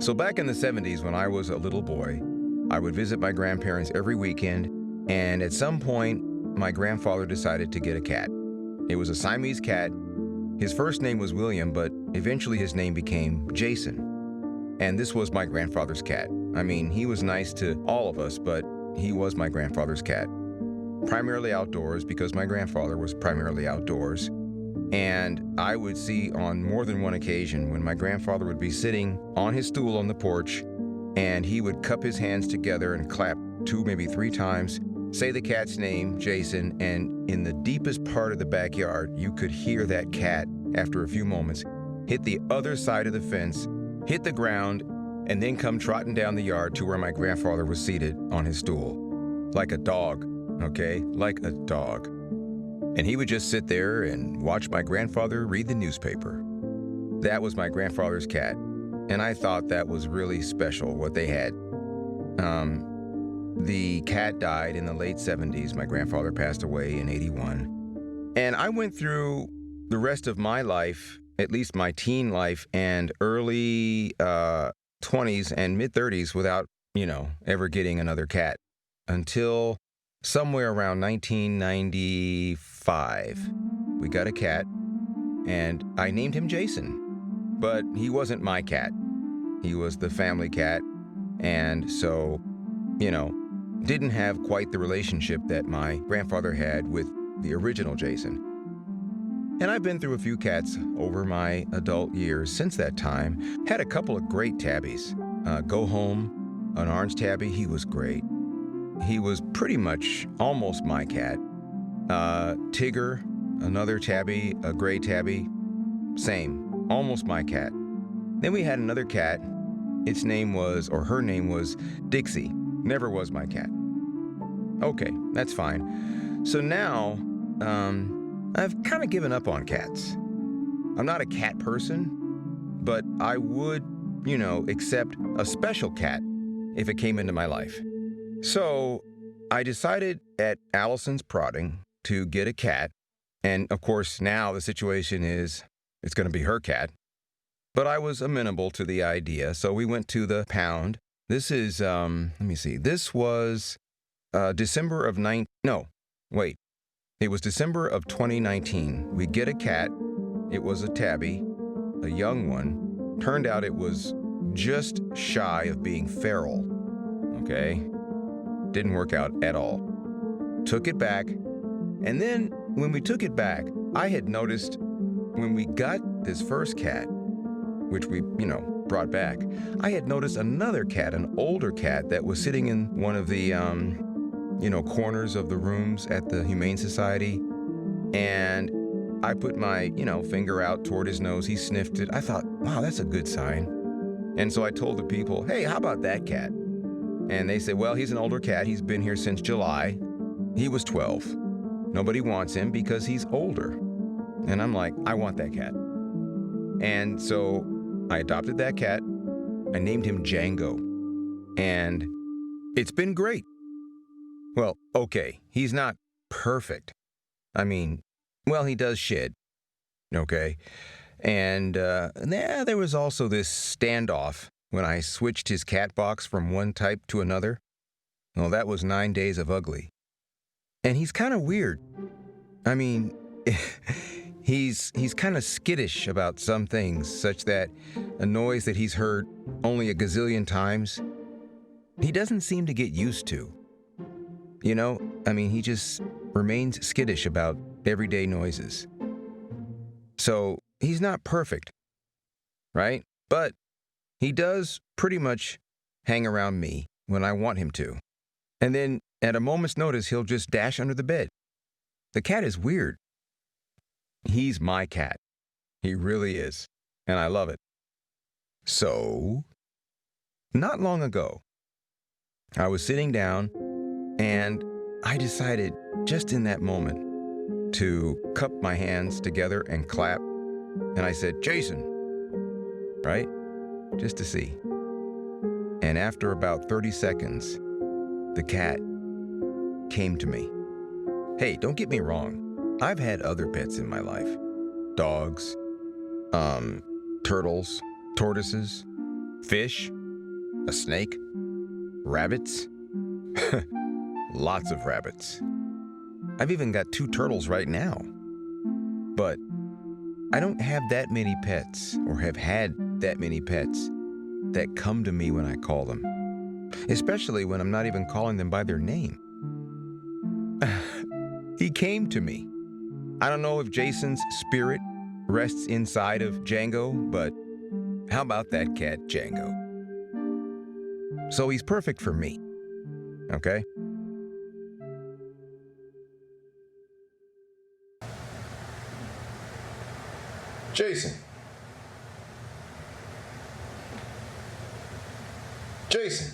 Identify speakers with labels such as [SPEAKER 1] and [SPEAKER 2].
[SPEAKER 1] So back in the 70s, when I was a little boy, I would visit my grandparents every weekend, and at some point, my grandfather decided to get a cat. It was a Siamese cat. His first name was William, but eventually his name became Jason. And this was my grandfather's cat. I mean, he was nice to all of us, but he was my grandfather's cat. Primarily outdoors, because my grandfather was primarily outdoors. And I would see on more than one occasion when my grandfather would be sitting on his stool on the porch, and he would cup his hands together and clap 2, maybe 3 times, say the cat's name, Jason, and in the deepest part of the backyard, you could hear that cat, after a few moments, hit the other side of the fence, hit the ground, and then come trotting down the yard to where my grandfather was seated on his stool. Like a dog, okay? Like a dog. And he would just sit there and watch my grandfather read the newspaper. That was my grandfather's cat, and I thought that was really special, what they had. The cat died in the late 70s. My grandfather passed away in 81. And I went through the rest of my life, at least my teen life and early 20s and mid-30s without, ever getting another cat until somewhere around 1995. We got a cat, and I named him Jason. But he wasn't my cat. He was the family cat, and so, didn't have quite the relationship that my grandfather had with the original Jason. And I've been through a few cats over my adult years since that time. Had a couple of great tabbies. Go Home, an orange tabby, he was great. He was pretty much almost my cat. Tigger, another tabby, a gray tabby, same, almost my cat. Then we had another cat. Its name was, or her name was, Dixie. Never was my cat. Okay, that's fine. So now, I've kind of given up on cats. I'm not a cat person, but I would, accept a special cat if it came into my life. So I decided at Allison's prodding to get a cat. And of course, now the situation is it's going to be her cat. But I was amenable to the idea, so we went to the pound. This is, this was December of It was December of 2019. We get a cat. It was a tabby, a young one. Turned out it was just shy of being feral, okay? Didn't work out at all. Took it back, and then when we took it back, I had noticed when we got this first cat, which we, brought back, I had noticed another cat, an older cat that was sitting in one of the, corners of the rooms at the Humane Society. And I put my, finger out toward his nose. He sniffed it. I thought, wow, that's a good sign. And so I told the people, hey, how about that cat? And they said, well, he's an older cat. He's been here since July. He was 12. Nobody wants him because he's older. And I'm like, I want that cat. And so I adopted that cat. I named him Django. And it's been great. Well, okay, he's not perfect. I mean, well, he does shed. Okay. And there was also this standoff when I switched his cat box from one type to another. Well, that was 9 days of ugly. And he's kind of weird. I mean, he's kind of skittish about some things, such that a noise that he's heard only a gazillion times, he doesn't seem to get used to. He just remains skittish about everyday noises. So he's not perfect, right? But he does pretty much hang around me when I want him to. And then at a moment's notice, he'll just dash under the bed. The cat is weird. He's my cat. He really is. And I love it. So, not long ago, I was sitting down and I decided just in that moment to cup my hands together and clap. And I said, Jason, right? Just to see. And after about 30 seconds, the cat came to me. Hey, don't get me wrong. I've had other pets in my life. Dogs, turtles, tortoises, fish, a snake, rabbits. Lots of rabbits. I've even got 2 turtles right now. But I don't have that many pets, or have had that many pets, that come to me when I call them. Especially when I'm not even calling them by their name. He came to me. I don't know if Jason's spirit rests inside of Django, but how about that cat, Django? So he's perfect for me, okay? Jason. Jason.